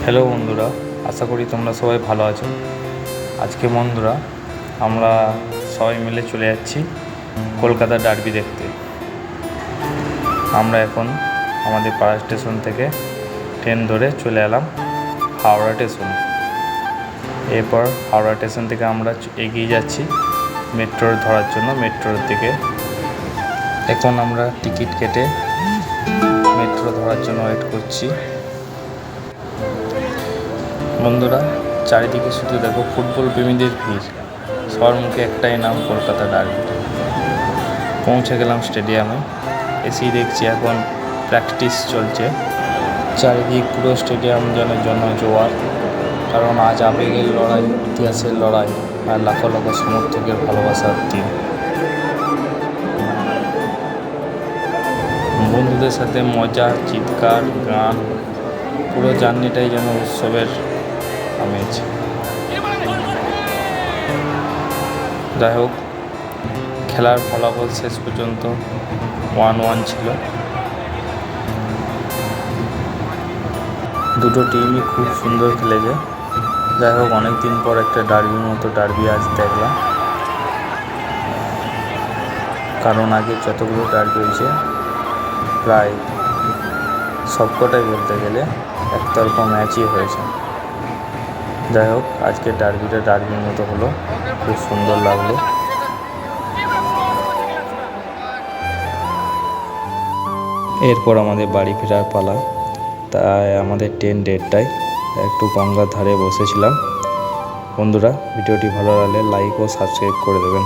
Hello বন্ধুরা, আশা করি তোমরা সবাই ভালো আছো। আজকে বন্ধুরা আমরা সবাই মিলে চলে যাচ্ছি কলকাতা ডার্বি দেখতে। আমরা এখন আমাদের পাড়া স্টেশন থেকে ট্রেন ধরে চলে এলাম হাওড়া স্টেশন। এরপর হাওড়া স্টেশন থেকে আমরা এগিয়ে যাচ্ছি মেট্রো ধরার জন্য, মেট্রোর দিকে। এখন আমরা টিকিট কেটে মেট্রো ধরার জন্য ওয়েট করছি। বন্ধুরা, চারিদিকে শুধু দেখো ফুটবল প্রেমীদের ভিড়, সবার মুখে একটাই নাম, কলকাতা ডার্বি। পৌঁছে গেলাম স্টেডিয়ামে, এসেই দেখছি এখন প্র্যাকটিস চলছে। চারিদিক পুরো স্টেডিয়াম যেন জনজোয়ার, কারণ আজ আবেগের লড়াই, ইতিহাসের লড়াই আর লাখো লাখো সমর্থকের ভালোবাসার দিন। বন্ধুদের সাথে মজা, চিৎকার, গান, পুরো জার্নিটাই যেন উৎসবের আমেজ। যাই হোক, খেলার ফলাফল শেষ পর্যন্ত 1-1 ছিল। দুটো টিমই খুব সুন্দর খেলেছে। যাই হোক, অনেকদিন পর একটা ডার্বির মতো ডার্বি আজ দেখলাম, কারণ আগে যতগুলো ডার্বি হয়েছে প্রায় সবকটাই বলতে গেলে একতরফা ম্যাচই হয়েছে। যাই হোক, আজকে ডার্বিটা ডার্বির মতো হলো, খুব সুন্দর লাগলো। এরপর আমাদের বাড়ি ফেরার পালা, তাই আমাদের ট্রেন 1:30টায়। একটু গঙ্গার ধারে বসেছিলাম। বন্ধুরা, ভিডিওটি ভালো লাগলে লাইক ও সাবস্ক্রাইব করে দেবেন।